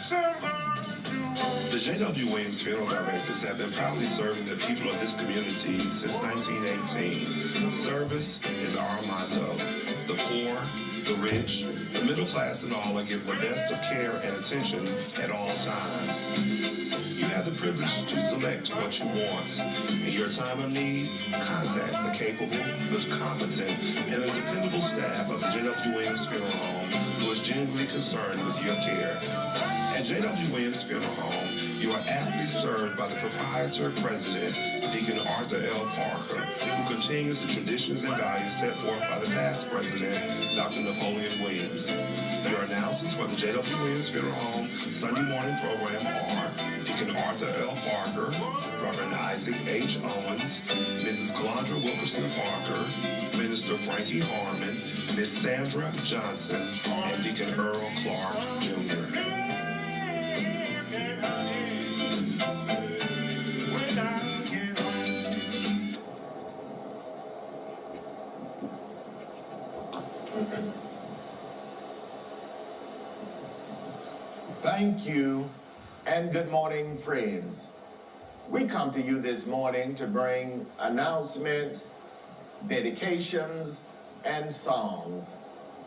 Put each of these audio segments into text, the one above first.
The J.W. Williams Funeral Directors have been proudly serving the people of this community since 1918. Service is our motto. The poor, the rich, the middle class, and all are given the best of care and attention at all times. You have the privilege to select what you want. In your time of need, contact the capable, the competent, and the dependable staff of the J.W. Williams Funeral Home who is genuinely concerned with your care. At J.W. Williams Funeral Home, you are aptly served by the proprietor president, Deacon Arthur L. Parker, who continues the traditions and values set forth by the past president, Dr. Napoleon Williams. Your announcers for the J.W. Williams Funeral Home Sunday morning program are Deacon Arthur L. Parker, Reverend Isaac H. Owens, Mrs. Calandra Wilkerson Parker, Minister Frankie Harmon, Miss Sandra Johnson, and Deacon Earl Clark, Jr. Thank you, and good morning, friends. We come to you this morning to bring announcements, dedications, and songs.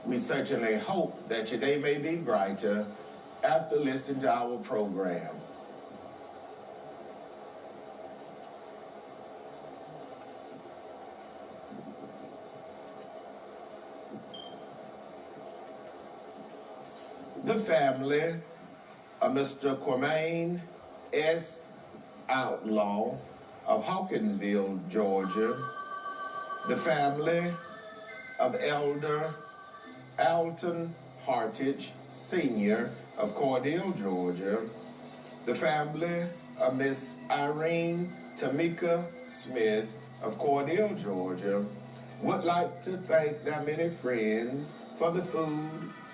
We certainly hope that your day may be brighter after listening to our program. The family of Mr. Quamaine S. Outlaw of Hawkinsville, Georgia. The family of Elder Alton Hartage, Sr. of Cordele, Georgia. The family of Miss Irene Tamika Smith of Cordele, Georgia, would like to thank their many friends for the food,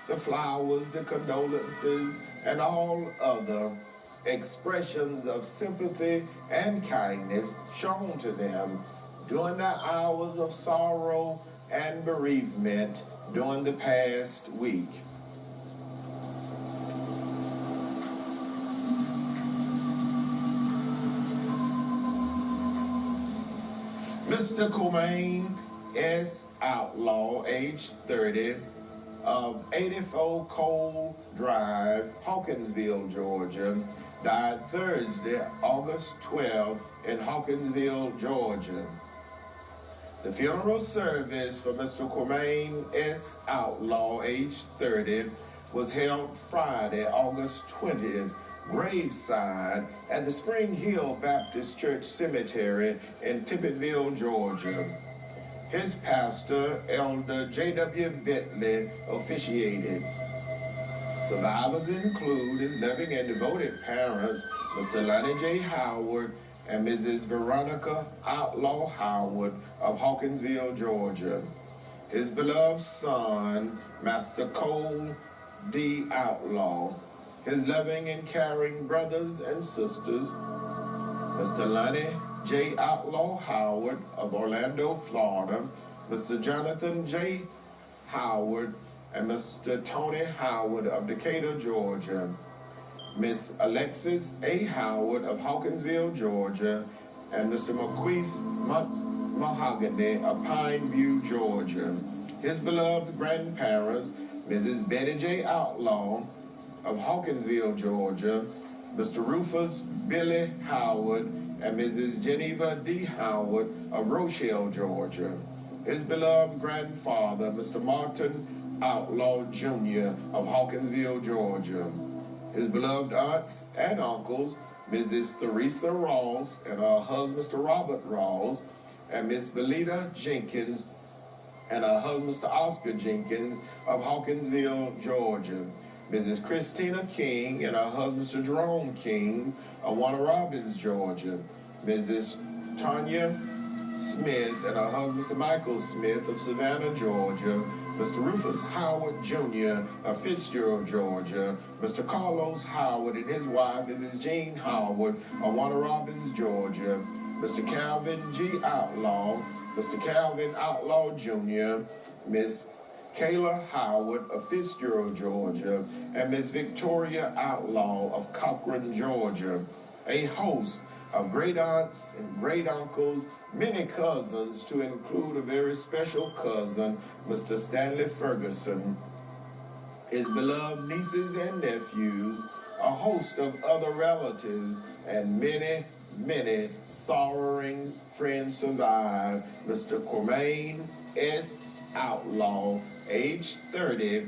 the flowers, the condolences, and all other expressions of sympathy and kindness shown to them during their hours of sorrow and bereavement during the past week. Mr. Quamaine S. Outlaw, age 30, of 84 Cole Drive, Hawkinsville, Georgia, died Thursday, August 12th in Hawkinsville, Georgia. The funeral service for Mr. Quamaine S. Outlaw, age 30, was held Friday, August 20th, graveside at the Spring Hill Baptist Church Cemetery in Tippettville, Georgia. His pastor, Elder J.W. Bentley, officiated. Survivors include his loving and devoted parents, Mr. Lonnie J. Howard and Mrs. Veronica Outlaw Howard of Hawkinsville, Georgia. His beloved son, Master Cole D. Outlaw. His loving and caring brothers and sisters, Mr. Lonnie J. Outlaw Howard of Orlando, Florida, Mr. Jonathan J. Howard, and Mr. Tony Howard of Decatur, Georgia, Miss Alexis A. Howard of Hawkinsville, Georgia, and Mr. Marquise Mahogany of Pine View, Georgia. His beloved grandparents, Mrs. Betty J. Outlaw of Hawkinsville, Georgia, Mr. Rufus Billy Howard, and Mrs. Geneva D. Howard of Rochelle, Georgia. His beloved grandfather, Mr. Martin Outlaw Jr. of Hawkinsville, Georgia. His beloved aunts and uncles, Mrs. Theresa Ross and her husband, Mr. Robert Ross, and Miss Belita Jenkins and her husband, Mr. Oscar Jenkins of Hawkinsville, Georgia. Mrs. Christina King and her husband, Mr. Jerome King of Warner Robins, Georgia. Mrs. Tanya Smith and her husband, Mr. Michael Smith of Savannah, Georgia. Mr. Rufus Howard Jr. of Fitzgerald, Georgia. Mr. Carlos Howard and his wife, Mrs. Jean Howard of Warner Robins, Georgia. Mr. Calvin G. Outlaw, Mr. Calvin Outlaw Jr., Miss Kayla Howard of Fitzgerald, Georgia, and Miss Victoria Outlaw of Cochran, Georgia. A host of great aunts and great uncles, many cousins, to include a very special cousin, Mr. Stanley Ferguson, his beloved nieces and nephews, a host of other relatives, and many, many sorrowing friends survive. Mr. Cormaine S. Outlaw, age 30,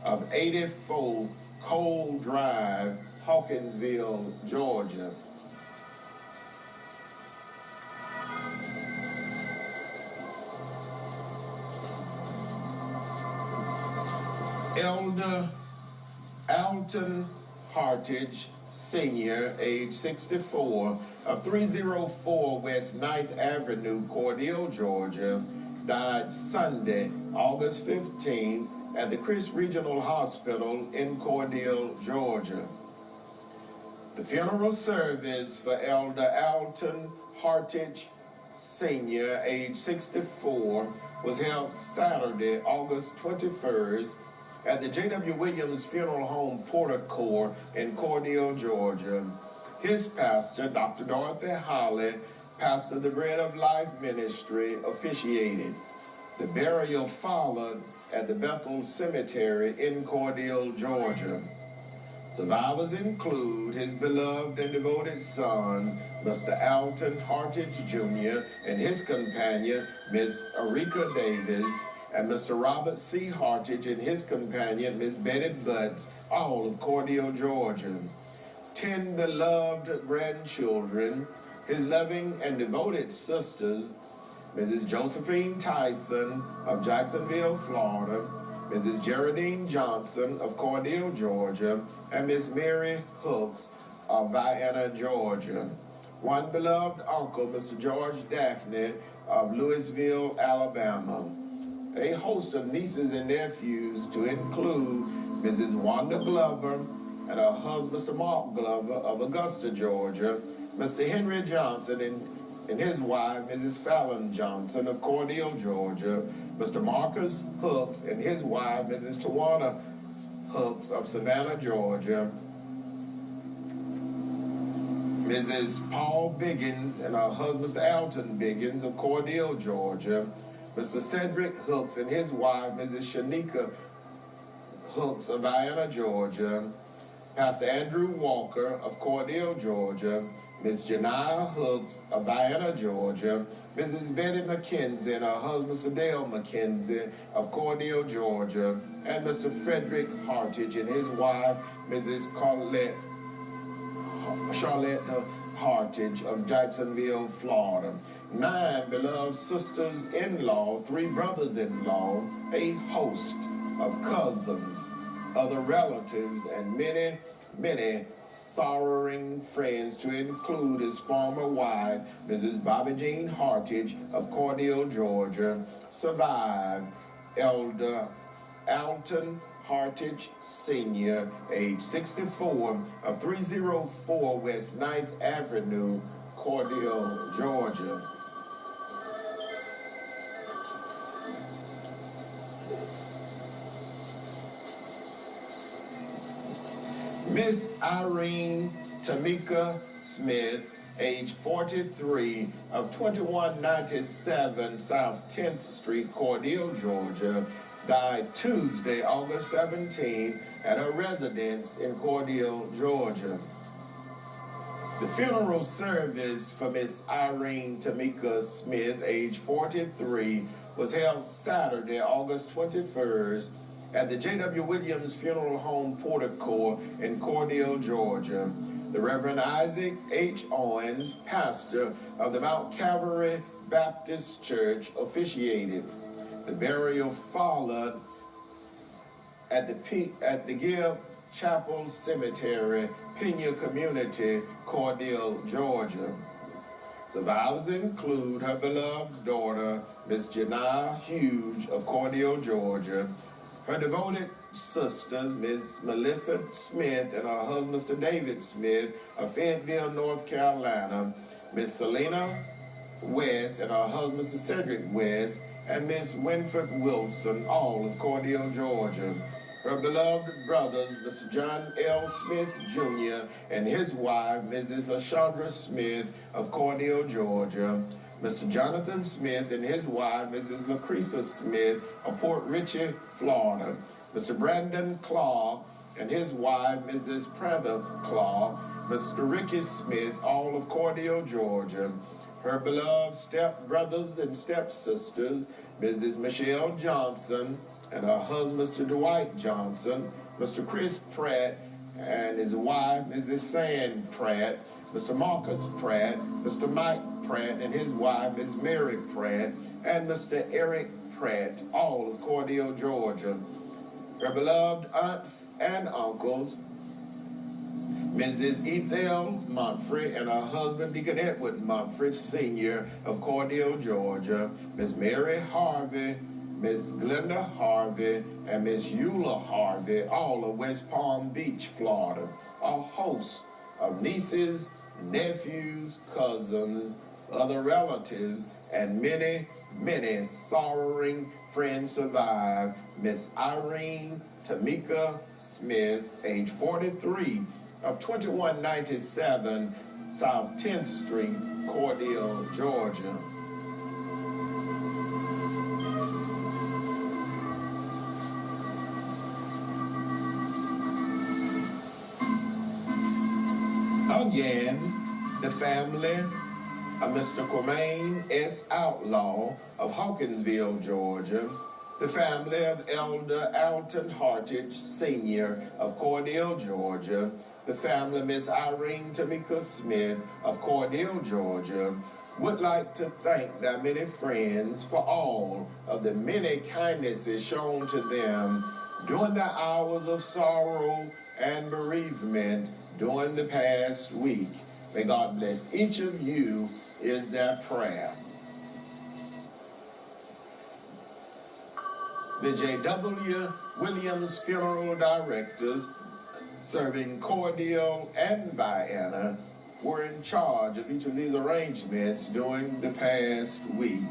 of 84 Cole Drive, Hawkinsville, Georgia. Elder Alton Hartage, Sr., age 64, of 304 West 9th Avenue, Cordele, Georgia, died Sunday, August 15, at the Chris Regional Hospital in Cordele, Georgia. The funeral service for Elder Alton Hartage, Sr., age 64, was held Saturday, August 21st, at the J.W. Williams Funeral Home Portico in Cordele, Georgia. His pastor, Dr. Dorothy Holly, pastor of the Bread of Life Ministry, officiated. The burial followed at the Bethel Cemetery in Cordele, Georgia. Survivors include his beloved and devoted sons, Mr. Alton Hartage Jr. and his companion, Miss Erika Davis, and Mr. Robert C. Hartage and his companion, Miss Betty Butts, all of Cordele, Georgia. 10 beloved grandchildren, his loving and devoted sisters, Mrs. Josephine Tyson of Jacksonville, Florida, Mrs. Geraldine Johnson of Cordele, Georgia, and Miss Mary Hooks of Vienna, Georgia. One beloved uncle, Mr. George Daphne of Louisville, Alabama. A host of nieces and nephews to include Mrs. Wanda Glover and her husband, Mr. Mark Glover of Augusta, Georgia, Mr. Henry Johnson and his wife, Mrs. Fallon Johnson of Cordele, Georgia, Mr. Marcus Hooks and his wife, Mrs. Tawana Hooks of Savannah, Georgia, Mrs. Paul Biggins and her husband, Mr. Alton Biggins of Cordele, Georgia, Mr. Cedric Hooks and his wife, Mrs. Shanika Hooks of Vienna, Georgia, Pastor Andrew Walker of Cordele, Georgia, Miss Janiyah Hooks of Vienna, Georgia, Mrs. Betty McKenzie and her husband, Mr. Dale McKenzie of Cordele, Georgia, and Mr. Frederick Hartage and his wife, Mrs. Charlotte Hartage of Jacksonville, Florida. 9 beloved sisters-in-law, 3 brothers-in-law, a host of cousins, other relatives, and many, many sorrowing friends to include his former wife, Mrs. Bobby Jean Hartage of Cordele, Georgia, survived Elder Alton Hartage Sr., age 64, of 304 West 9th Avenue, Cordele, Georgia. Miss Irene Tamika Smith, age 43, of 2197 South 10th Street, Cordele, Georgia, died Tuesday, August 17, at her residence in Cordele, Georgia. The funeral service for Miss Irene Tamika Smith, age 43, was held Saturday, August 21st, at the J.W. Williams Funeral Home Portico in Cordele, Georgia. The Reverend Isaac H. Owens, pastor of the Mount Calvary Baptist Church, officiated. The burial followed at the Gibb Chapel Cemetery, Pena Community, Cordele, Georgia. Survivors include her beloved daughter, Miss Janiyah Hughes of Cordele, Georgia, her devoted sisters, Miss Melissa Smith and her husband, Mr. David Smith of Fayetteville, North Carolina, Miss Selena West and her husband, Mr. Cedric West, and Miss Winfred Wilson, all of Cordele, Georgia. Her beloved brothers, Mr. John L. Smith, Jr., and his wife, Mrs. LaShondra Smith of Cordele, Georgia. Mr. Jonathan Smith and his wife, Mrs. Lucretia Smith of Port Richey, Florida. Mr. Brandon Claw and his wife, Mrs. Prather Claw. Mr. Ricky Smith, all of Cordele, Georgia. Her beloved step-brothers and step-sisters, Mrs. Michelle Johnson and her husband, Mr. Dwight Johnson, Mr. Chris Pratt and his wife, Mrs. Sand Pratt, Mr. Marcus Pratt, Mr. Mike Pratt and his wife, Miss Mary Pratt, and Mr. Eric Pratt, all of Cordele, Georgia. Her beloved aunts and uncles, Mrs. Ethel Montfrey and her husband, Deacon Edward Montfrey, Sr. of Cordele, Georgia, Miss Mary Harvey, Miss Glenda Harvey, and Miss Eula Harvey, all of West Palm Beach, Florida. A host of nieces, nephews, cousins, other relatives, and many, many sorrowing friends survive. Miss Irene Tamika Smith, age 43, of 2197 South 10th Street, Cordele, Georgia. Again, the family of Mr. Quamaine S. Outlaw of Hawkinsville, Georgia, the family of Elder Alton Hartage, Sr. of Cordele, Georgia, the family of Miss Irene Tamika Smith of Cordele, Georgia, would like to thank their many friends for all of the many kindnesses shown to them during the hours of sorrow and bereavement during the past week. May God bless each of you is their prayer. The J.W. Williams Funeral Directors serving Cordele and Vienna were in charge of each of these arrangements during the past week.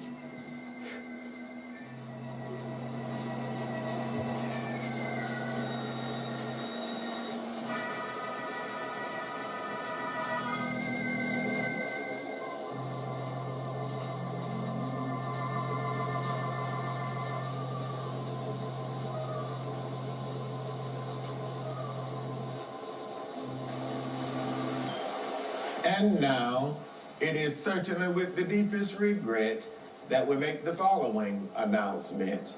And now, it is certainly with the deepest regret that we make the following announcement.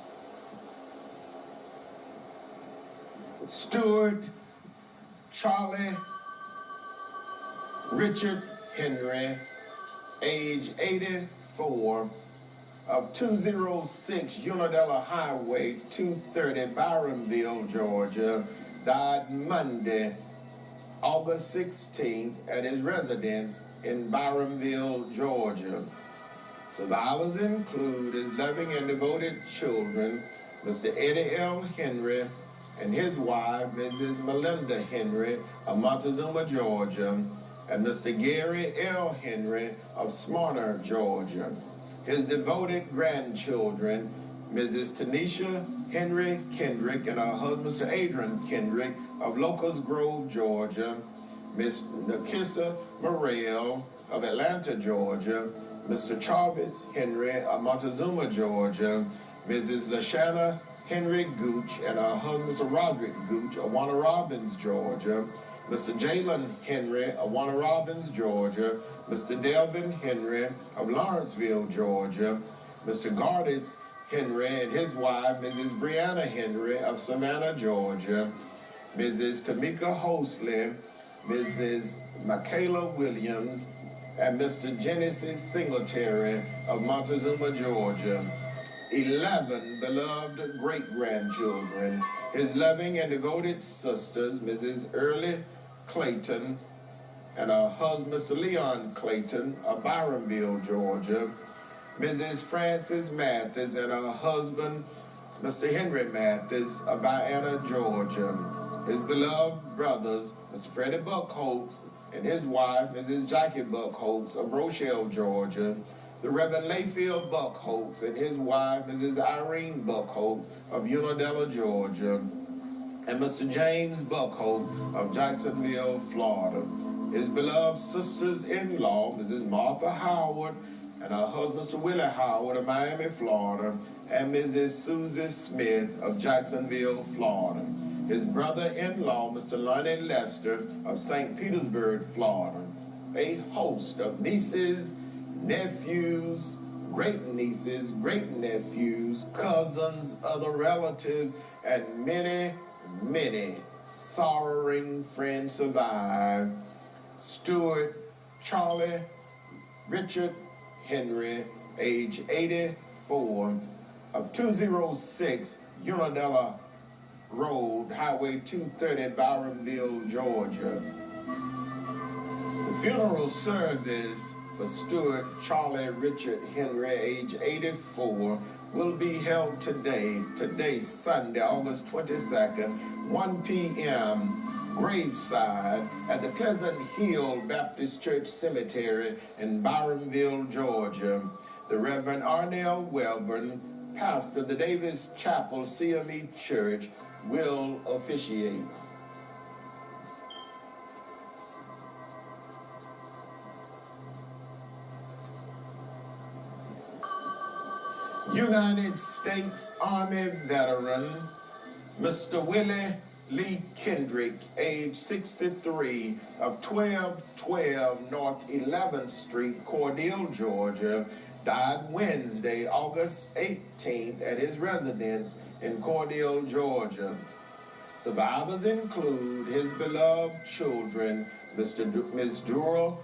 Stuart Charlie Richard Henry, age 84, of 206 Unadilla Highway 230, Byronville, Georgia, died Monday, August 16th, at his residence in Byronville, Georgia. Survivors include his loving and devoted children, Mr. Eddie L. Henry and his wife, Mrs. Melinda Henry of Montezuma, Georgia, and Mr. Gary L. Henry of Smyrna, Georgia. His devoted grandchildren, Mrs. Tanisha Henry Kendrick and her husband, Mr. Adrian Kendrick of Locust Grove, Georgia, Miss Nakissa Morrell of Atlanta, Georgia, Mr. Charvis Henry of Montezuma, Georgia, Mrs. Lashana Henry Gooch and her husband, Mr. Roderick Gooch of Warner Robins, Georgia, Mr. Jalen Henry of Warner Robins, Georgia, Mr. Delvin Henry of Lawrenceville, Georgia, Mr. Gardis Henry and his wife, Mrs. Brianna Henry of Savannah, Georgia, Mrs. Tamika Hosley, Mrs. Michaela Williams, and Mr. Genesis Singletary of Montezuma, Georgia. 11 beloved great-grandchildren, his loving and devoted sisters, Mrs. Early Clayton and her husband, Mr. Leon Clayton of Byronville, Georgia, Mrs. Frances Mathis and her husband, Mr. Henry Mathis of Vienna, Georgia. His beloved brothers, Mr. Freddie Buckholtz and his wife, Mrs. Jackie Buckholtz of Rochelle, Georgia. the Reverend Layfield Buckholtz and his wife, Mrs. Irene Buckholtz of Unadilla, Georgia, and Mr. James Buckholtz of Jacksonville, Florida. His beloved sisters-in-law, Mrs. Martha Howard and her husband, Mr. Willie Howard of Miami, Florida, and Mrs. Susie Smith of Jacksonville, Florida. His brother-in-law, Mr. Lonnie Lester of St. Petersburg, Florida. A host of nieces, nephews, great-nieces, great-nephews, cousins, other relatives, and many, many sorrowing friends survive. Stuart Charlie Richard Henry, age 84, of 206 Unadilla Road, Highway 230, Byronville, Georgia. The funeral service for Stuart Charlie Richard Henry, age 84, will be held today, Sunday, August 22nd, 1 p.m., graveside at the Pleasant Hill Baptist Church Cemetery in Byronville, Georgia. The Reverend Arnell Welburn, pastor of the Davis Chapel CME Church, will officiate. United States Army veteran, Mr. Willie Lee Kendrick, age 63, of 1212 North 11th Street, Cordele, Georgia, died Wednesday, August 18th at his residence in Cordele, Georgia. Survivors include his beloved children, Ms. Durrell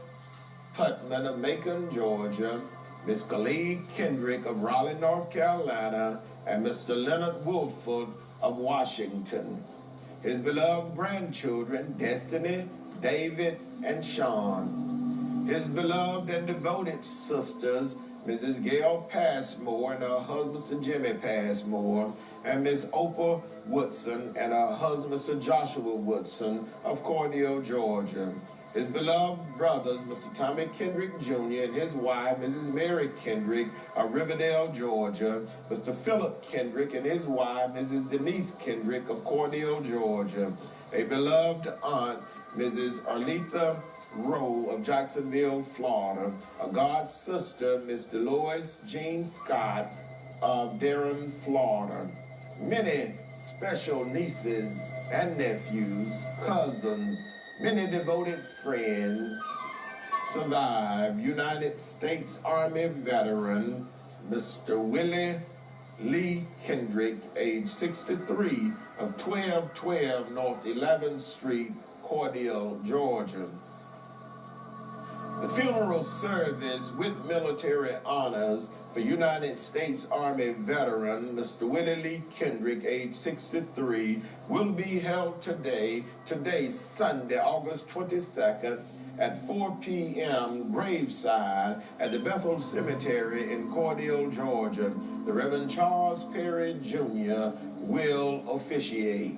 Putman of Macon, Georgia, Miss Khalid Kendrick of Raleigh, North Carolina, and Mr. Leonard Wolford of Washington. His beloved grandchildren, Destiny, David, and Sean. His beloved and devoted sisters, Mrs. Gail Passmore and her husband, Mr. Jimmy Passmore, and Miss Opal Woodson and her husband, Mr. Joshua Woodson of Cordele, Georgia. His beloved brothers, Mr. Tommy Kendrick Jr. and his wife, Mrs. Mary Kendrick of Riverdale, Georgia. Mr. Philip Kendrick and his wife, Mrs. Denise Kendrick of Cordele, Georgia. A beloved aunt, Mrs. Arletha Rowe of Jacksonville, Florida. A god sister, Miss Dolores Jean Scott of Durham, Florida. Many special nieces and nephews, cousins, many devoted friends survive. United States Army veteran, Mr. Willie Lee Kendrick, age 63, of 1212 North 11th Street, Cordele, Georgia. The funeral service with military honors for United States Army veteran Mr. Willie Lee Kendrick, age 63, will be held today, Sunday, August 22nd, at 4 p.m. graveside at the Bethel Cemetery in Cordele, Georgia. The Reverend Charles Perry Jr. will officiate.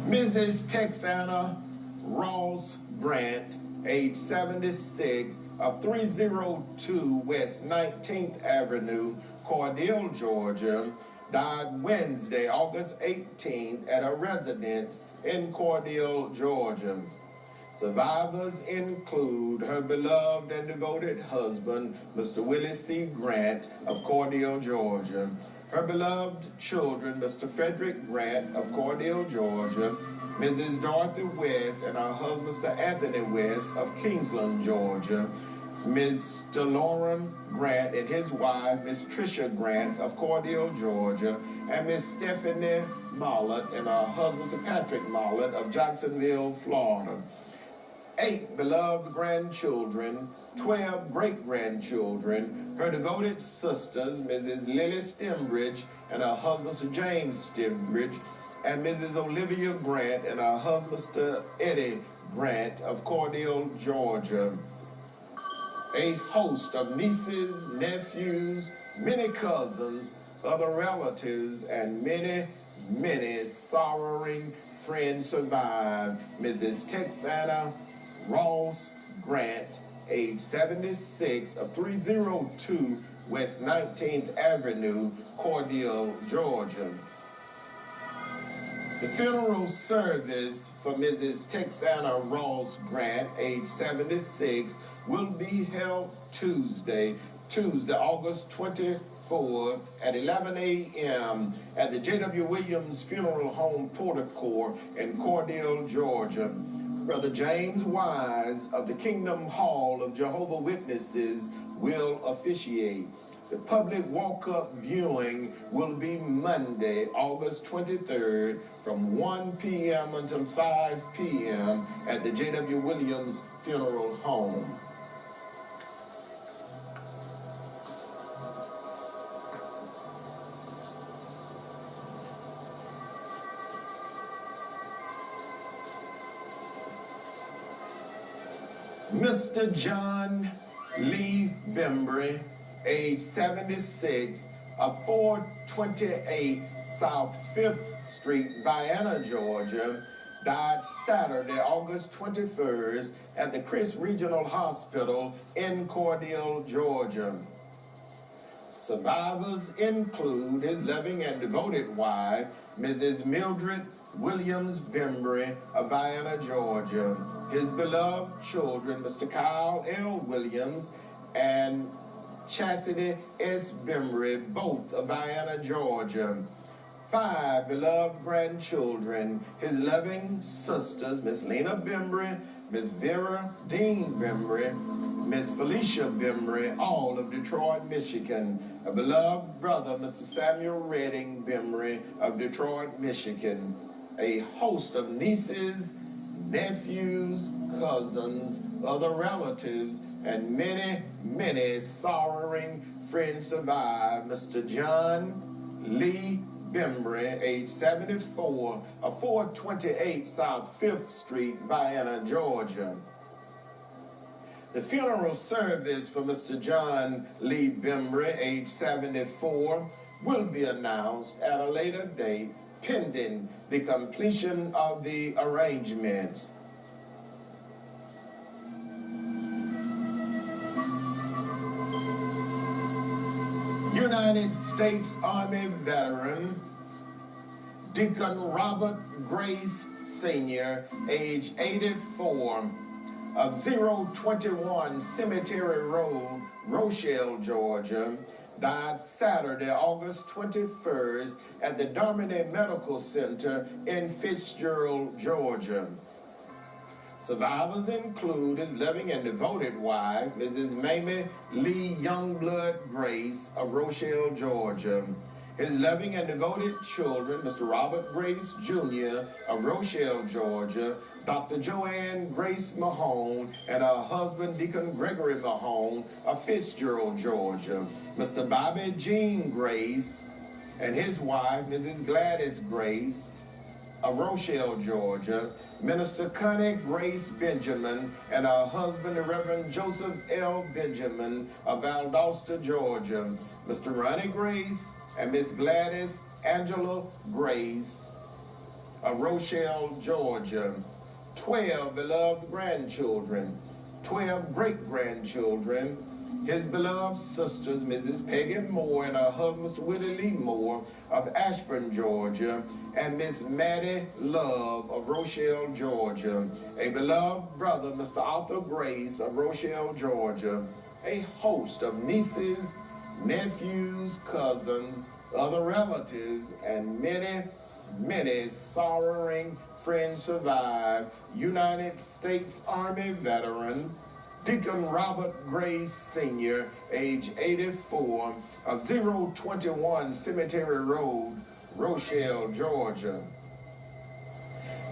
Mrs. Texana Ross Grant, age 76, of 302 West 19th Avenue, Cordele, Georgia, died Wednesday, August 18th at a residence in Cordele, Georgia. Survivors include her beloved and devoted husband, Mr. Willie C. Grant of Cordele, Georgia. Her beloved children, Mr. Frederick Grant of Cordele, Georgia, Mrs. Dorothy West and her husband, Mr. Anthony West of Kingsland, Georgia, Mr. Lauren Grant and his wife, Miss Tricia Grant of Cordele, Georgia, and Miss Stephanie Mollett and her husband, Mr. Patrick Mollett of Jacksonville, Florida. 8 beloved grandchildren, 12 great-grandchildren, her devoted sisters, Mrs. Lily Stembridge and her husband, Mr. James Stembridge, and Mrs. Olivia Grant and her husband, Mr. Eddie Grant of Cordele, Georgia. A host of nieces, nephews, many cousins, other relatives, and many, many sorrowing friends survive. Mrs. Texana Ross Grant, age 76, of 302 West 19th Avenue, Cordele, Georgia. The funeral service for Mrs. Texana Ross Grant, age 76, will be held Tuesday, August 24th at 11 a.m. at the J.W. Williams Funeral Home Portico in Cordele, Georgia. Brother James Wise of the Kingdom Hall of Jehovah Witnesses will officiate. The public walk-up viewing will be Monday, August 23rd from 1 p.m. until 5 p.m. at the J.W. Williams Funeral Home. Mr. John Lee Bembry, age 76, of 428 South 5th Street, Vienna, Georgia, died Saturday, August 21st at the Chris Regional Hospital in Cordele, Georgia. Survivors include his loving and devoted wife, Mrs. Mildred Williams Bembry of Vienna, Georgia, his beloved children, Mr. Kyle L. Williams and Chastity S. Bembry, both of Vienna, Georgia. 5 beloved grandchildren, his loving sisters, Miss Lena Bembry, Miss Vera Dean Bembry, Miss Felicia Bembry, all of Detroit, Michigan. A beloved brother, Mr. Samuel Redding Bembry of Detroit, Michigan. A host of nieces, nephews, cousins, other relatives, and many, many sorrowing friends survive. Mr. John Lee Bembry, age 74, of 428 South 5th Street, Vienna, Georgia. The funeral service for Mr. John Lee Bembry, age 74, will be announced at a later date, pending the completion of the arrangements. United States Army veteran, Deacon Robert Grace Sr., age 84, of 021 Cemetery Road, Rochelle, Georgia, died Saturday, August 21st at the Domine Medical Center in Fitzgerald, Georgia. Survivors include his loving and devoted wife, Mrs. Mamie Lee Youngblood Grace of Rochelle, Georgia. His loving and devoted children, Mr. Robert Grace Jr. of Rochelle, Georgia, Dr. Joanne Grace Mahone and her husband, Deacon Gregory Mahone of Fitzgerald, Georgia. Mr. Bobby Jean Grace and his wife, Mrs. Gladys Grace of Rochelle, Georgia. Minister Connie Grace Benjamin and her husband, the Reverend Joseph L. Benjamin of Valdosta, Georgia. Mr. Ronnie Grace and Miss Gladys Angela Grace of Rochelle, Georgia. 12 beloved grandchildren, 12 great-grandchildren, his beloved sisters, Mrs. Peggy Moore and her husband, Mr. Willie Lee Moore of Ashburn, Georgia, and Miss Maddie Love of Rochelle, Georgia. A beloved brother, Mr. Arthur Grace of Rochelle, Georgia. A host of nieces, nephews, cousins, other relatives, and many, many sorrowing friends survive. United States Army veteran, Deacon Robert Grace Sr., age 84, of 021 Cemetery Road, Rochelle, Georgia.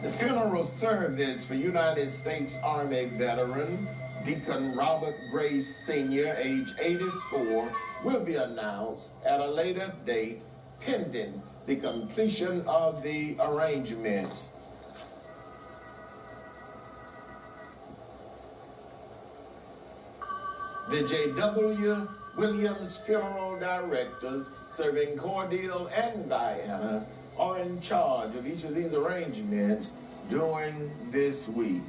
The funeral service for United States Army veteran, Deacon Robert Grace Sr., age 84, will be announced at a later date, pending the completion of the arrangements. The J.W. Williams Funeral Directors, serving Cordele and Vienna, are in charge of each of these arrangements during this week.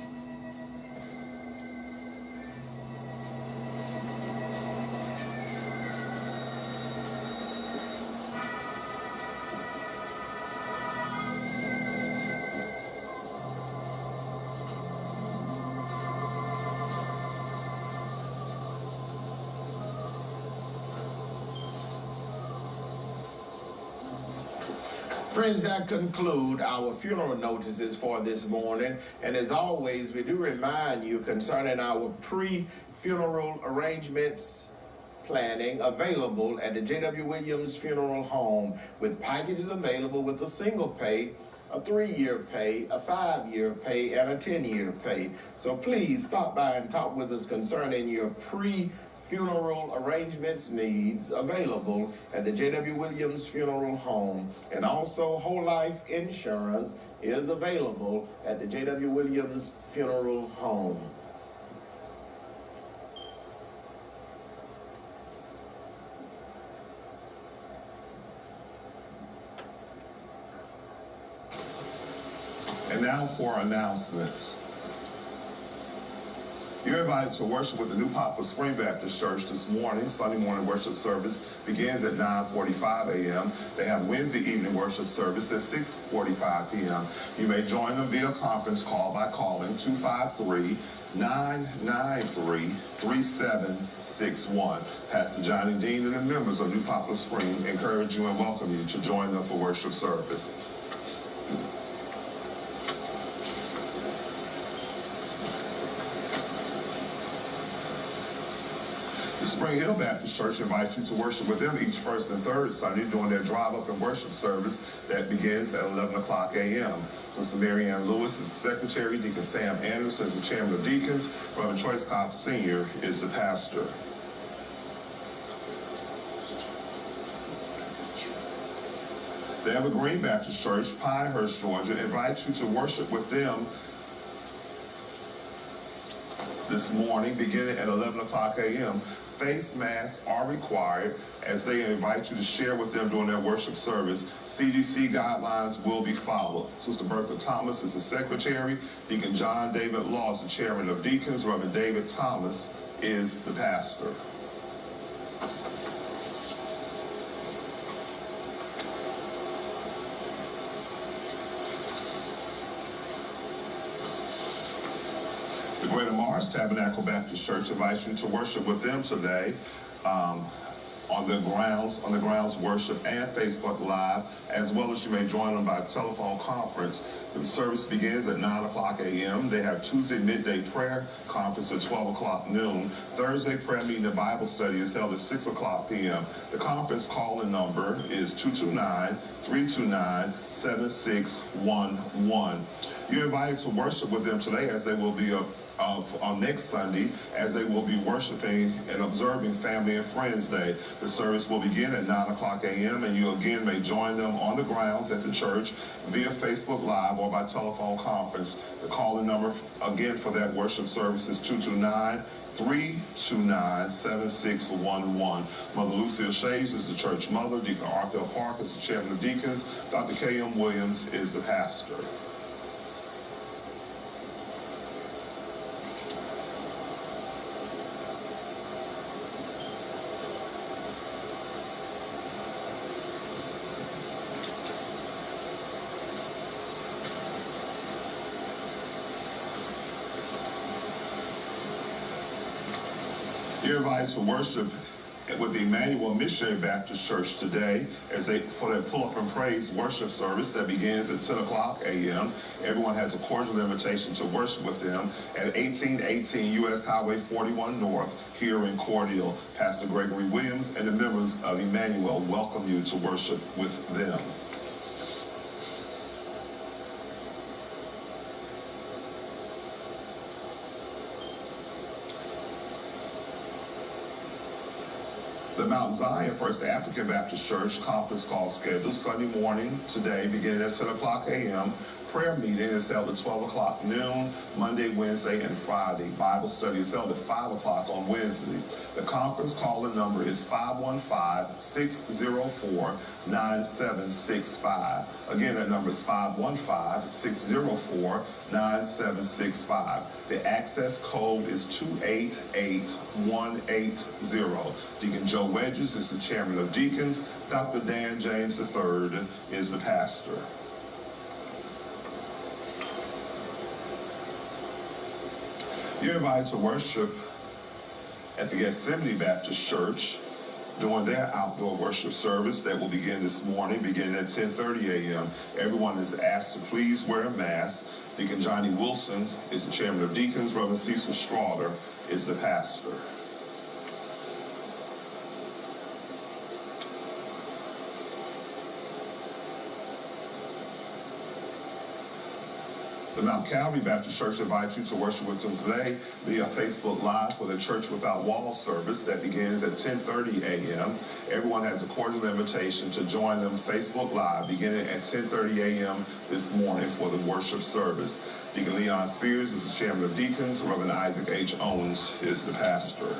Friends, that conclude our funeral notices for this morning. And as always, we do remind you concerning our pre-funeral arrangements planning available at the J.W. Williams Funeral Home, with packages available with a single pay, a 3-year pay, a 5-year pay, and a 10-year pay. So please stop by and talk with us concerning your funeral arrangements needs available at the J.W. Williams Funeral Home. And also whole life insurance is available at the J.W. Williams Funeral Home. And now for announcements. You're invited to worship with the New Poplar Spring Baptist Church this morning. Sunday morning worship service begins at 9:45 a.m. They have Wednesday evening worship service at 6:45 p.m. You may join them via conference call by calling 253-993-3761. Pastor Johnny Dean and the members of New Poplar Spring encourage you and welcome you to join them for worship service. Spring Hill Baptist Church invites you to worship with them each first and third Sunday during their drive-up and worship service that begins at 11 o'clock a.m. Sister Mary Ann Lewis is the secretary. Deacon Sam Anderson is the chairman of deacons. Reverend Choice Cox Sr. is the pastor. The Evergreen Baptist Church, Pinehurst, Georgia, invites you to worship with them this morning beginning at 11 o'clock a.m. Face masks are required as they invite you to share with them during their worship service. CDC guidelines will be followed. Sister Bertha Thomas is the secretary. Deacon John David Law is the chairman of deacons. Reverend David Thomas is the pastor. The Greater Mars Tabernacle Baptist Church invites you to worship with them today on the grounds worship and Facebook Live, as well as you may join them by telephone conference. The service begins at 9 o'clock a.m. They have Tuesday midday prayer conference at 12 o'clock noon. Thursday prayer meeting and Bible study is held at 6 o'clock p.m. The conference call-in number is 229-329-7611. You're invited to worship with them today as they will be on next Sunday, as they will be worshiping and observing Family and Friends Day. The service will begin at 9 o'clock a.m. and you again may join them on the grounds at the church via Facebook Live or by telephone conference. The call-in number again for that worship service is 229-329-7611. Mother Lucille Shays is the church mother. Deacon Arthur Park is the chairman of deacons. Dr. K.M. Williams is the pastor. You're invited to worship with the Emmanuel Missionary Baptist Church today for their Pull Up and Praise worship service that begins at 10 o'clock a.m. Everyone has a cordial invitation to worship with them at 1818 U.S. Highway 41 North here in Cordial. Pastor Gregory Williams and the members of Emmanuel welcome you to worship with them. The Mount Zion First African Baptist Church conference call scheduled Sunday morning today beginning at 10 o'clock a.m. Prayer meeting is held at 12 o'clock noon, Monday, Wednesday, and Friday. Bible study is held at 5 o'clock on Wednesdays. The conference call-in number is 515-604-9765. Again, that number is 515-604-9765. The access code is 288180. Deacon Joe Wedges is the chairman of deacons. Dr. Dan James III is the pastor. You're invited to worship at the Gethsemane Baptist Church during their outdoor worship service that will begin this morning, beginning at 10:30 a.m. Everyone is asked to please wear a mask. Deacon Johnny Wilson is the chairman of deacons. Reverend Cecil Strawder is the pastor. The Mount Calvary Baptist Church invites you to worship with them today via Facebook Live for the Church Without Walls service that begins at 10:30 a.m. Everyone has a cordial invitation to join them Facebook Live beginning at 10:30 a.m. this morning for the worship service. Deacon Leon Spears is the chairman of deacons. Reverend Isaac H. Owens is the pastor.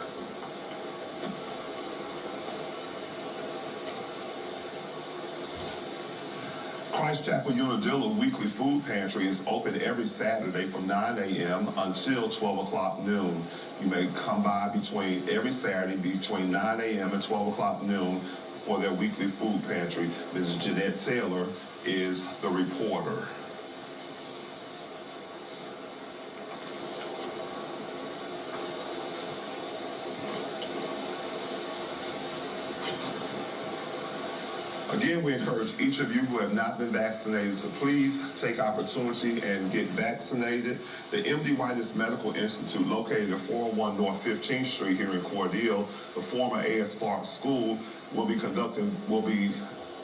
Christ Chapel Unadilla Weekly Food Pantry is open every Saturday from 9 a.m. until 12 o'clock noon. You may come by every Saturday between 9 a.m. and 12 o'clock noon for their weekly food pantry. Ms. Jeanette Taylor is the reporter. Again, we encourage each of you who have not been vaccinated to please take opportunity and get vaccinated. The MD Whitus Medical Institute, located at 401 North 15th Street here in Cordele, the former A.S. Clark School, will be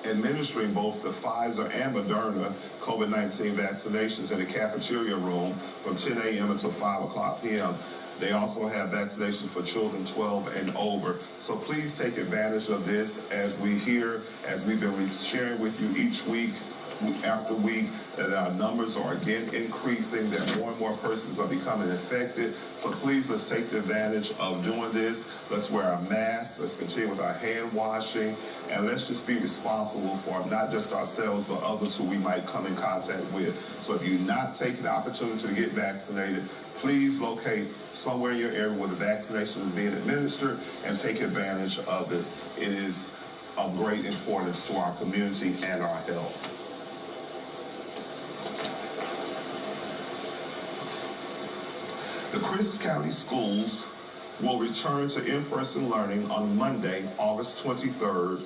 administering both the Pfizer and Moderna COVID-19 vaccinations in the cafeteria room from 10 a.m. until 5 o'clock p.m. They also have vaccinations for children 12 and over. So please take advantage of this as we've been sharing with you each week after week, that our numbers are again increasing, that more and more persons are becoming infected. So please, let's take the advantage of doing this. Let's wear our masks, let's continue with our hand washing, and let's just be responsible for not just ourselves, but others who we might come in contact with. So if you're not taking the opportunity to get vaccinated, please locate somewhere in your area where the vaccination is being administered and take advantage of it. It is of great importance to our community and our health. The Christ County Schools will return to in-person learning on Monday, August 23rd.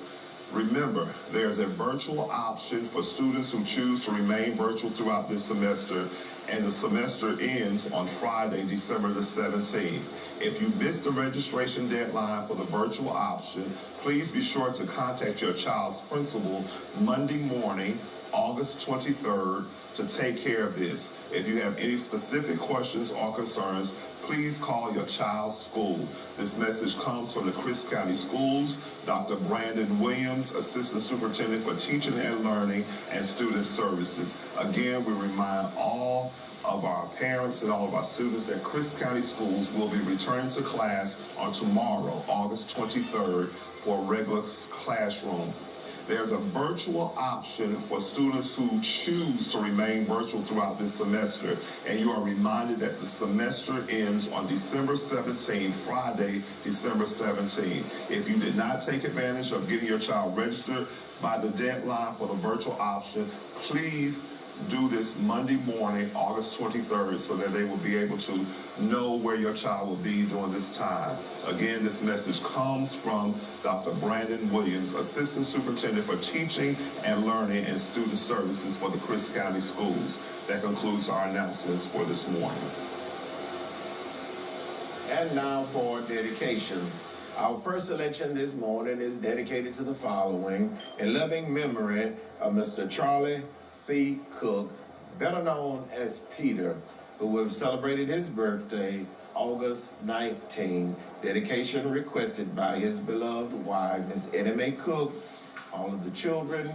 Remember, there's a virtual option for students who choose to remain virtual throughout this semester, and the semester ends on Friday, December the 17th. If you missed the registration deadline for the virtual option, please be sure to contact your child's principal Monday morning, August 23rd, to take care of this. If you have any specific questions or concerns, please call your child's school. This message comes from the Christ County Schools. Dr. Brandon Williams, Assistant Superintendent for Teaching and Learning and Student Services. Again, we remind all of our parents and all of our students that Christ County Schools will be returning to class on tomorrow, August 23rd, for a regular classroom. There's a virtual option for students who choose to remain virtual throughout this semester, and you are reminded that the semester ends on December 17th, Friday, December 17th. If you did not take advantage of getting your child registered by the deadline for the virtual option, please do this Monday morning, August 23rd, so that they will be able to know where your child will be during this time. Again, this message comes from Dr. Brandon Williams, Assistant Superintendent for Teaching and Learning and Student Services for the Christ County Schools. That concludes our announcements for this morning. And now for dedication. Our first selection this morning is dedicated to the following: in loving memory of Mr. Charlie C. Cook, better known as Peter, who would have celebrated his birthday August 19. Dedication requested by his beloved wife, Miss Eddie Mae Cook, all of the children,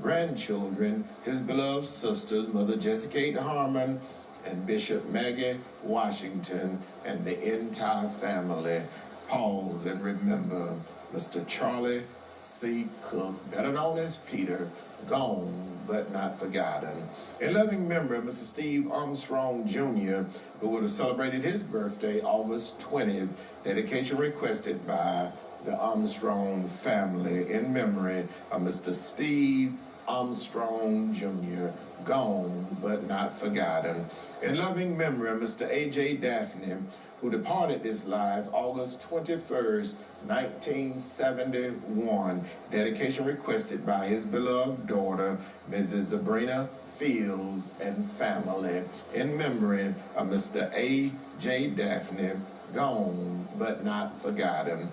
grandchildren, his beloved sisters, Mother Jessie Kate Harmon and Bishop Maggie Washington, and the entire family. Pause and remember Mr. Charlie C. Cook, better known as Peter, gone but not forgotten. In loving memory of Mr. Steve Armstrong Jr., who would have celebrated his birthday August 20th, dedication requested by the Armstrong family in memory of Mr. Steve Armstrong Jr., gone but not forgotten. In loving memory of Mr. A.J. Daphne, who departed this life August 21st, 1971. Dedication requested by his beloved daughter, Mrs. Sabrina Fields and family, in memory of Mr. A.J. Daphne, gone but not forgotten.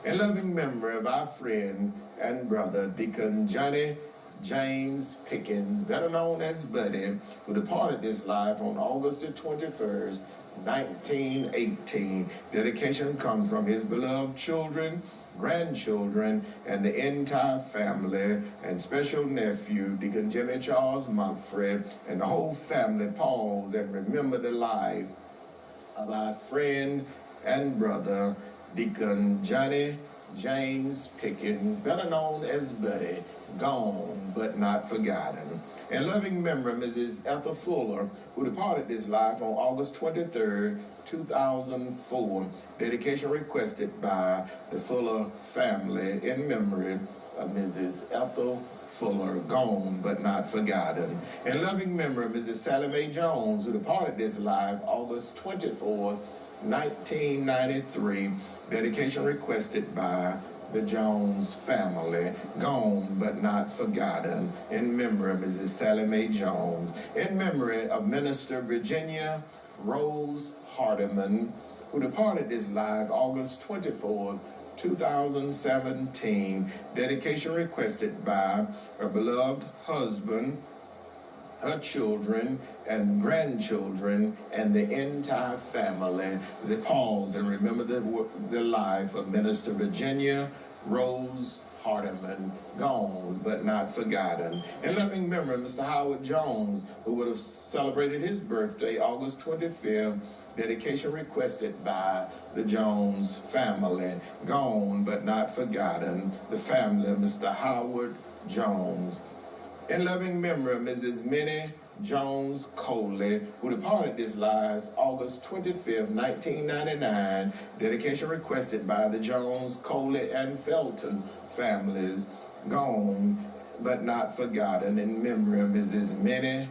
In loving memory of our friend and brother, Deacon Johnny James Pickens, better known as Buddy, who departed this life on August the 21st, 1918. Dedication comes from his beloved children, grandchildren, and the entire family, and special nephew, Deacon Jimmy Charles Mumphrey, and the whole family. Pause and remember the life of our friend and brother, Deacon Johnny James Pickens, better known as Buddy, gone but not forgotten. In loving memory of Mrs. Ethel Fuller, who departed this life on August 23rd, 2004. Dedication requested by the Fuller family in memory of Mrs. Ethel Fuller, gone but not forgotten. In loving memory of Mrs. Sally Mae Jones, who departed this life August 24th, 1993. Dedication requested by the Jones family, gone but not forgotten, in memory of Mrs. Sally Mae Jones. In memory of Minister Virginia Rose Hardiman, who departed this life August 24th, 2017. Dedication requested by her beloved husband, her children and grandchildren, and the entire family. As they pause and remember the life of Minister Virginia Rose Hardiman, gone but not forgotten. In loving memory of Mr. Howard Jones, who would have celebrated his birthday August 25th. Dedication requested by the Jones family, gone but not forgotten. The family of Mr. Howard Jones. In loving memory of Mrs. Minnie Jones Coley, who departed this life August 25th, 1999. Dedication requested by the Jones, Coley, and Felton families, gone but not forgotten, in memory of Mrs. Minnie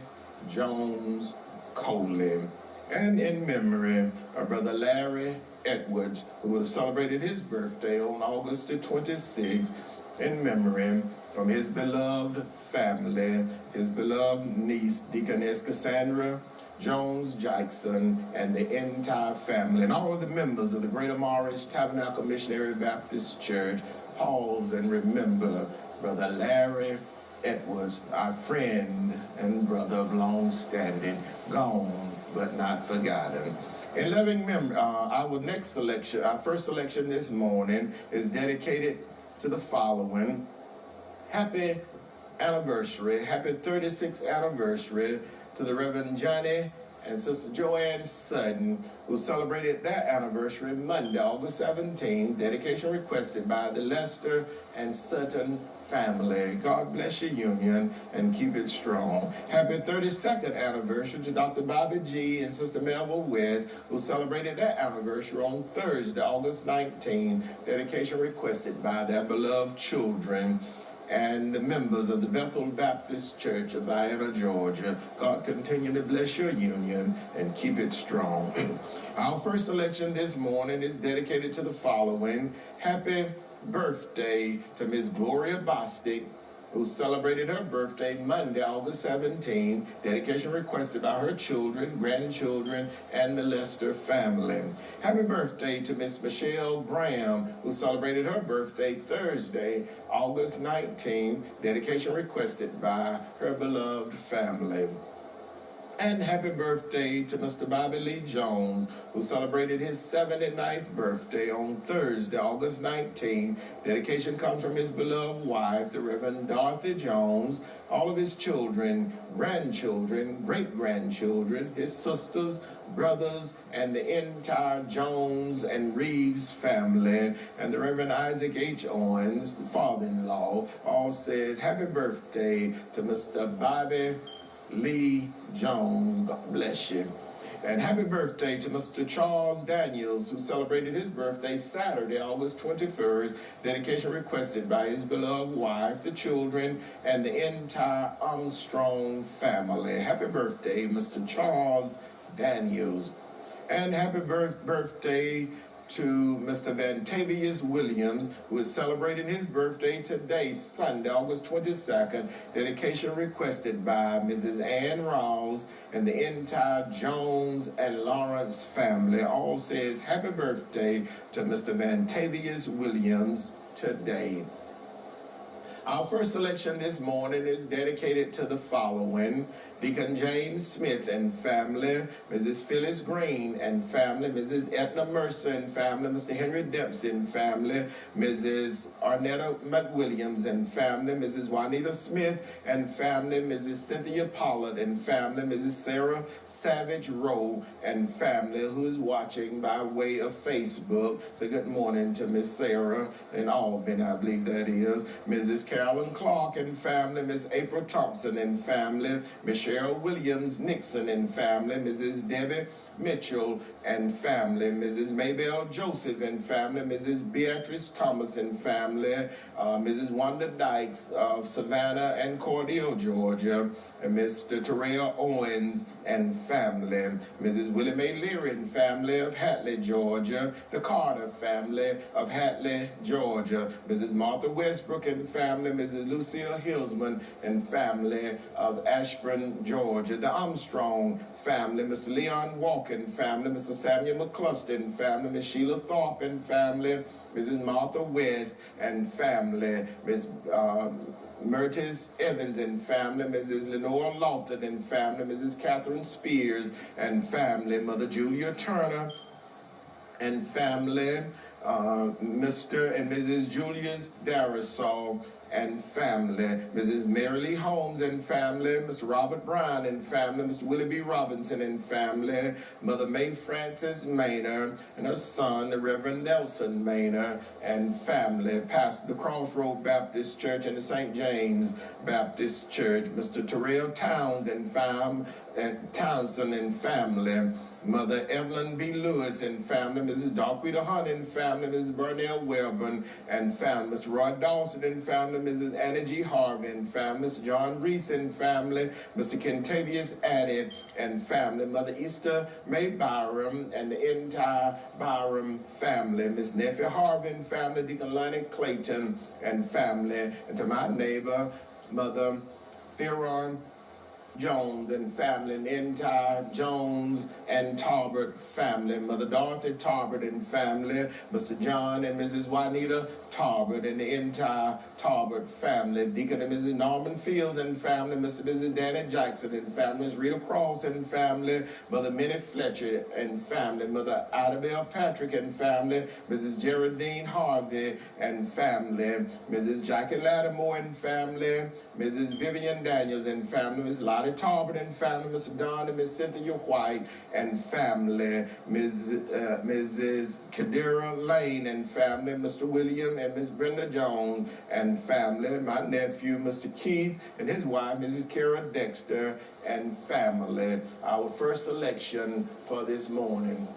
Jones Coley. And in memory of Brother Larry Edwards, who would have celebrated his birthday on August the 26th, in memory from his beloved family, his beloved niece, Deaconess Cassandra Jones Jackson, and the entire family, and all of the members of the Greater Morris Tabernacle Missionary Baptist Church. Pause and remember Brother Larry Edwards, our friend and brother of long standing, gone but not forgotten. In loving memory, our first selection this morning is dedicated to the following. Happy anniversary, happy 36th anniversary to the Reverend Johnny and Sister Joanne Sutton, who celebrated their anniversary Monday, August 17th. Dedication requested by the Lester and Sutton family. God bless your union and keep it strong. Happy 32nd anniversary to Dr. Bobby G. and Sister Melville West, who celebrated their anniversary on Thursday, August 19th. Dedication requested by their beloved children and the members of the Bethel Baptist Church of Vienna, Georgia. God continue to bless your union and keep it strong. Our first selection this morning is dedicated to the following. Happy birthday to Miss Gloria Bostic, who celebrated her birthday Monday, August 17th. Dedication requested by her children, grandchildren, and the Lester family. Happy birthday to Miss Michelle Graham, who celebrated her birthday Thursday, August 19th. Dedication requested by her beloved family. And happy birthday to Mr. Bobby Lee Jones, who celebrated his 79th birthday on Thursday, August 19. Dedication comes from his beloved wife, the Reverend Dorothy Jones, all of his children, grandchildren, great-grandchildren, his sisters, brothers, and the entire Jones and Reeves family, and the Reverend Isaac H. Owens, the father-in-law, all says happy birthday to Mr. Bobby Lee Jones. God bless you. And happy birthday to Mr. Charles Daniels, who celebrated his birthday Saturday, August 21st. Dedication requested by his beloved wife, the children, and the entire Armstrong family. Happy birthday, Mr. Charles Daniels. And happy birthday to Mr. Vantavius Williams, who is celebrating his birthday today, Sunday, August 22nd. Dedication requested by Mrs. Ann Rawls and the entire Jones and Lawrence family. All says happy birthday to Mr. Vantavius Williams today. Our first selection this morning is dedicated to the following: Deacon James Smith and family, Mrs. Phyllis Green and family, Mrs. Edna Mercer and family, Mr. Henry Dempsey and family, Mrs. Arnetta McWilliams and family, Mrs. Juanita Smith and family, Mrs. Cynthia Pollard and family, Mrs. Sarah Savage Rowe and family, who is watching by way of Facebook. So good morning to Miss Sarah in Albany, I believe that is. Mrs. Carolyn Clark and family, Miss April Thompson and family, Miss Cheryl Williams Nixon and family, Mrs. Debbie Mitchell and family, Mrs. Maybelle Joseph and family, Mrs. Beatrice Thomas and family, Mrs. Wanda Dykes of Savannah and Cordele, Georgia, and Mr. Terrell Owens and family, Mrs. Willie Mae Leary and family of Hatley, Georgia, the Carter family of Hatley, Georgia, Mrs. Martha Westbrook and family, Mrs. Lucille Hillsman and family of Ashburn, Georgia, the Armstrong family, Mr. Leon Walker and family, Mr. Samuel McCluster and family, Miss Sheila Thorpe and family, Mrs. Martha West and family, Miss Myrtis Evans and family, Mrs. Lenore Lofton and family, Mrs. Catherine Spears and family, Mother Julia Turner and family, Mr. and Mrs. Julius Darisol and family, Mrs. Mary Lee Holmes and family, Mr. Robert Brown and family, Mr. Willie B. Robinson and family, Mother Mae Frances Maynor and her son, the Reverend Nelson Maynor and family, Pastor the Crossroad Baptist Church and the St. James Baptist Church, Mr. Terrell Towns and Townsend and family, Mother Evelyn B. Lewis and family, Mrs. Darquita Hunt and family, Mrs. Burnell Welburn and family, Mr. Roy Dawson and family, Mrs. Anna G. Harvey and family, Mr. John Reese and family, Mr. Kentavious Addy and family, Mother Easter May Byram and the entire Byram family, Miss Neffy Harvey and family, Deacon Lonnie Clayton and family, and to my neighbor, Mother Theron Jones and family, and the entire Jones and Tarbert family, Mother Dorothy Tarbert and family, Mr. John and Mrs. Juanita Tarbert and the entire Tarbert family, Deacon and Mrs. Norman Fields and family, Mr. and Mrs. Danny Jackson and family, Miss Rita Cross and family, Mother Minnie Fletcher and family, Mother Idabelle Patrick and family, Mrs. Geraldine Harvey and family, Mrs. Jackie Lattimore and family, Mrs. Vivian Daniels and family, Miss Lottie Tarbert and family, Mr. Don and Miss Cynthia White and family, Mrs. Kadira Lane and family, Mr. William and Miss Brenda Jones and family, my nephew, Mr. Keith, and his wife, Mrs. Kara Dexter and family. Our first selection for this morning.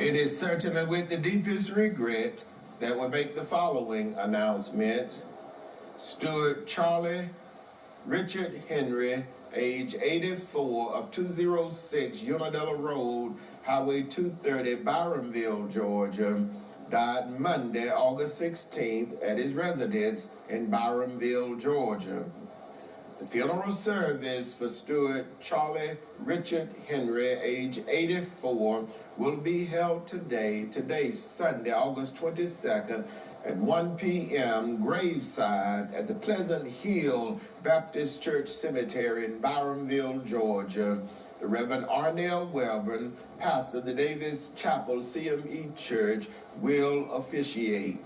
It is certainly with the deepest regret that we make the following announcements. Stuart Charlie Richard Henry, age 84, of 206 Unadilla Road, Highway 230, Byronville, Georgia, died Monday, August 16th, at his residence in Byronville, Georgia. The funeral service for Stuart Charlie Richard Henry, age 84, will be held today, Sunday, August 22nd, at 1 p.m. graveside at the Pleasant Hill Baptist Church Cemetery in Byronville, Georgia. The Reverend Arnell Welburn, pastor of the Davis Chapel CME Church, will officiate.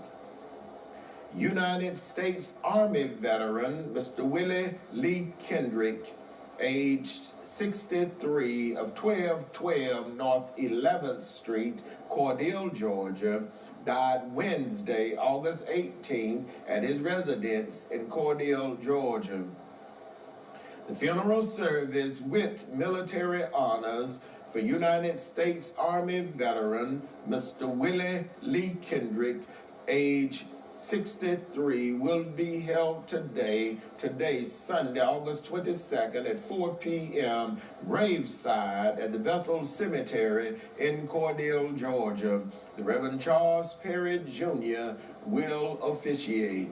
United States Army veteran Mr. Willie Lee Kendrick, aged 63, of 1212 North 11th Street, Cordele, Georgia, died Wednesday, August 18th, at his residence in Cordele, Georgia. The funeral service with military honors for United States Army veteran Mr. Willie Lee Kendrick, age 63, will be held today, Sunday, August 22nd, at 4 p.m. graveside at the Bethel Cemetery in Cordele, Georgia. The Reverend Charles Perry Jr. will officiate.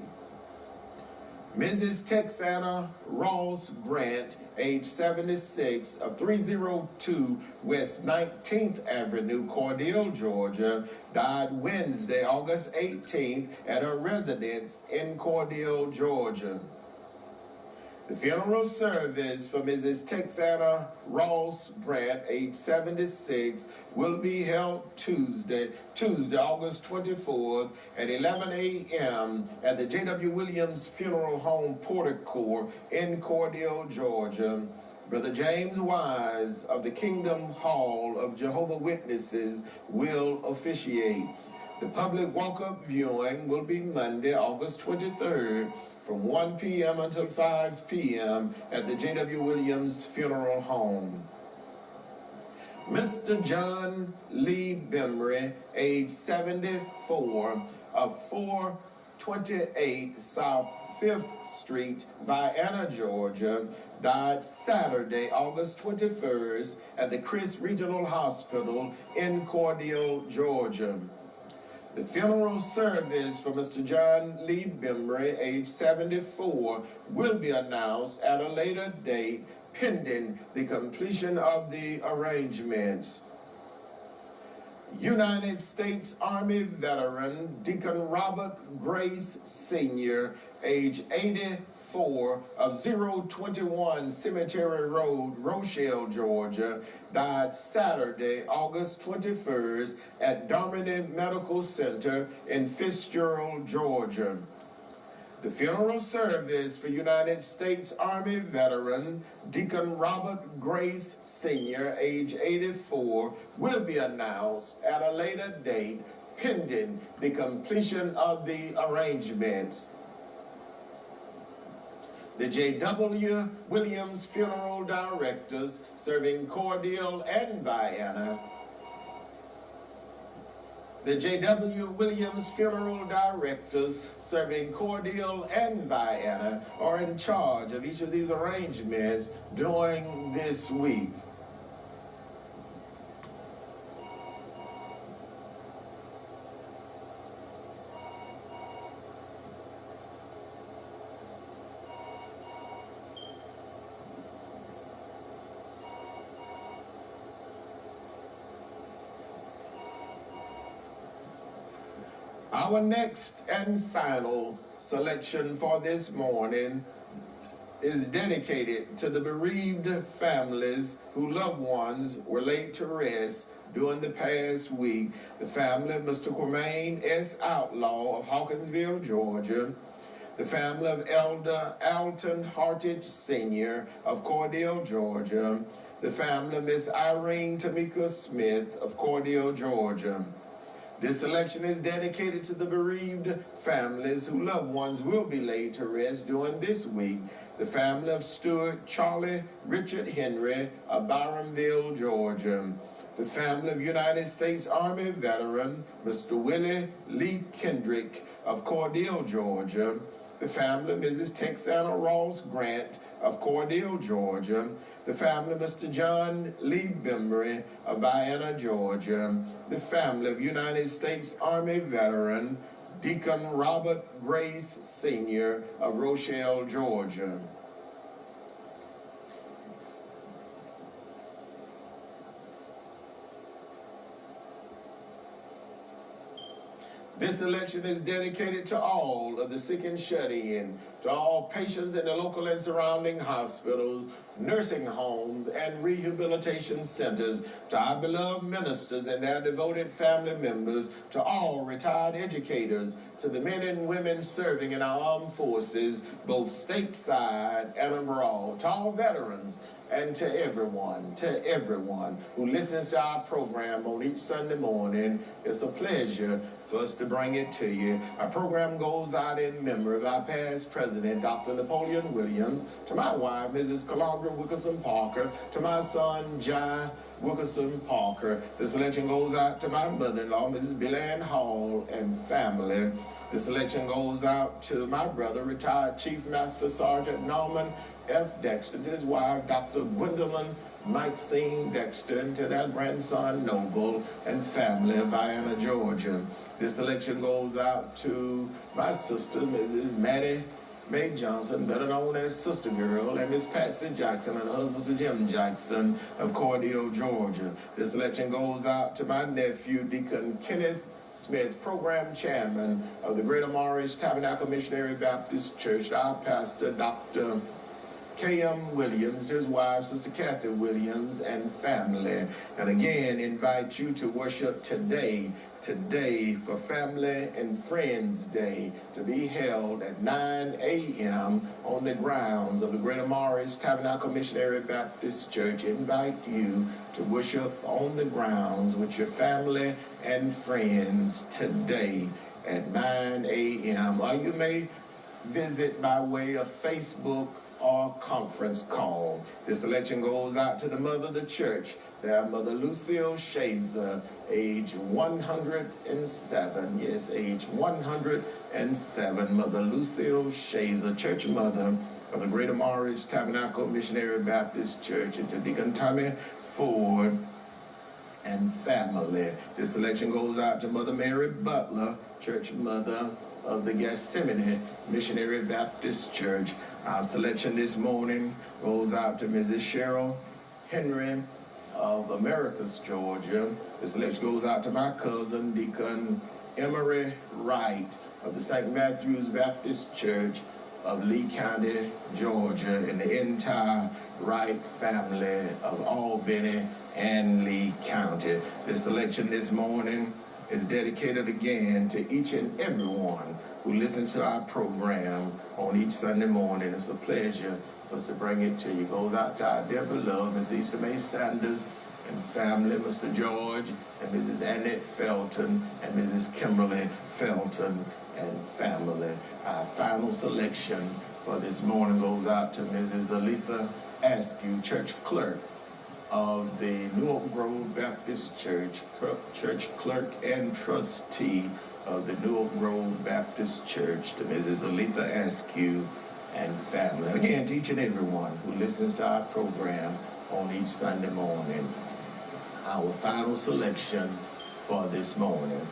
Mrs. Texana Ross Grant, age 76, of 302 West 19th Avenue, Cordele, Georgia, died Wednesday, August 18th, at her residence in Cordele, Georgia. The funeral service for Mrs. Texana Ross Grant, age 76, will be held Tuesday, August 24th, at 11 a.m. at the J.W. Williams Funeral Home Portico in Cordele, Georgia. Brother James Wise of the Kingdom Hall of Jehovah's Witnesses will officiate. The public walk-up viewing will be Monday, August 23rd, from 1 p.m. until 5 p.m. at the J.W. Williams Funeral Home. Mr. John Lee Bimry, age 74, of 428 South 5th Street, Vienna, Georgia, died Saturday, August 21st, at the Chris Regional Hospital in Cordele, Georgia. The funeral service for Mr. John Lee Bimry, age 74, will be announced at a later date, pending the completion of the arrangements. United States Army veteran Deacon Robert Grace Sr., age 84, of 021 Cemetery Road, Rochelle, Georgia, died Saturday, August 21st, at Darmody Medical Center in Fitzgerald, Georgia. The funeral service for United States Army veteran Deacon Robert Grace Sr., age 84, will be announced at a later date, pending the completion of the arrangements. The J.W. Williams Funeral Directors, serving Cordele and Vienna. The J.W. Williams Funeral Directors, serving Cordele and Vienna, are in charge of each of these arrangements during this week. Our next and final selection for this morning is dedicated to the bereaved families whose loved ones were laid to rest during the past week. The family of Mr. Quamaine S. Outlaw of Hawkinsville, Georgia. The family of Elder Alton Hartage Sr. of Cordele, Georgia. The family of Miss Irene Tamika Smith of Cordele, Georgia. This selection is dedicated to the bereaved families whose loved ones will be laid to rest during this week. The family of Stuart Charlie Richard Henry of Byronville, Georgia. The family of United States Army veteran, Mr. Willie Lee Kendrick of Cordele, Georgia. The family of Mrs. Texana Ross Grant of Cordele, Georgia. The family of Mr. John Lee Bembry of Vienna, Georgia. The family of United States Army veteran, Deacon Robert Grace Sr. of Rochelle, Georgia. This election is dedicated to all of the sick and shut-in, to all patients in the local and surrounding hospitals, nursing homes, and rehabilitation centers, to our beloved ministers and their devoted family members, to all retired educators, to the men and women serving in our armed forces, both stateside and abroad, to all veterans, and to everyone who listens to our program on each Sunday morning. It's a pleasure for us to bring it to you. Our program goes out in memory of our past president, Dr. Napoleon Williams, to my wife, Mrs. Calandra Wilkerson Parker, to my son, John Wilkerson Parker. This selection goes out to my mother-in-law, Mrs. Billy Ann Hall, and family. This selection goes out to my brother, retired Chief Master Sergeant Norman F. Dexter, to his wife, Dr. Gwendolyn Maxine Dexter, and to their grandson, Noble, and family of Vienna, Georgia. This selection goes out to my sister, Mrs. Maddie Mae Johnson, better known as Sister Girl, and Miss Patsy Jackson and her husband, Sir Jim Jackson of Cordele, Georgia. This selection goes out to my nephew, Deacon Kenneth Smith, program chairman of the Greater Morris Tabernacle Missionary Baptist Church, our pastor, Dr. K.M. Williams, to his wife, Sister Kathy Williams, and family. And again, invite you to worship today for Family and Friends Day, to be held at 9 a.m. on the grounds of the Greater Morris Tabernacle Missionary Baptist Church. Invite you to worship on the grounds with your family and friends today at 9 a.m. Or you may visit by way of Facebook or conference call. This selection goes out to the mother of the church, their Mother Lucille Shazer, age 107. Yes, age 107. Mother Lucille Shazer, church mother of the Greater Morris Tabernacle Missionary Baptist Church, and to Deacon Tommy Ford and family. This selection goes out to Mother Mary Butler, church mother of the Gethsemane Missionary Baptist Church. Our selection this morning goes out to Mrs. Cheryl Henry of Americus, Georgia. The selection goes out to my cousin, Deacon Emery Wright of the St. Matthew's Baptist Church of Lee County, Georgia, and the entire Wright family of Albany and Lee County. This selection this morning is dedicated again to each and every one who listens to our program on each Sunday morning. It's a pleasure for us to bring it to you. It goes out to our dear beloved Ms. Easter May Sanders and family, Mr. George and Mrs. Annette Felton and Mrs. Kimberly Felton and family. Our final selection for this morning goes out to Mrs. Aletha Askew, church clerk of the New Oak Grove Baptist Church, church clerk and trustee of the New Oak Grove Baptist Church, to Mrs. Aletha Askew and family. And again, to each and everyone who listens to our program on each Sunday morning, our final selection for this morning.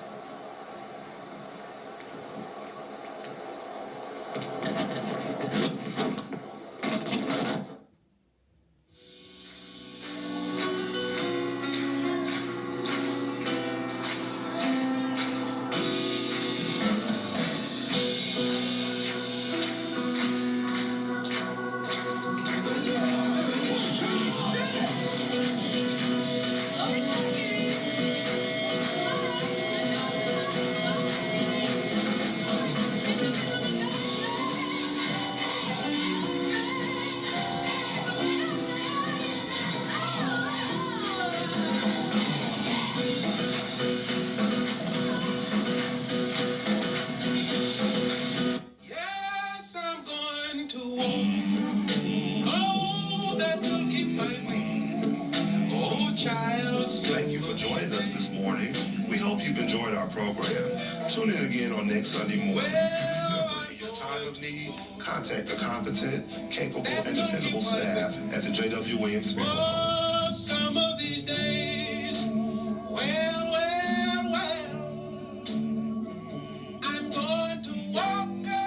Oh, that will keep my way. Oh, child, Thank you for joining us this morning. We hope you've enjoyed our program. Tune in again on next Sunday morning. In your time of need, contact the competent, capable, and dependable staff at the J.W. Williams Funeral Home.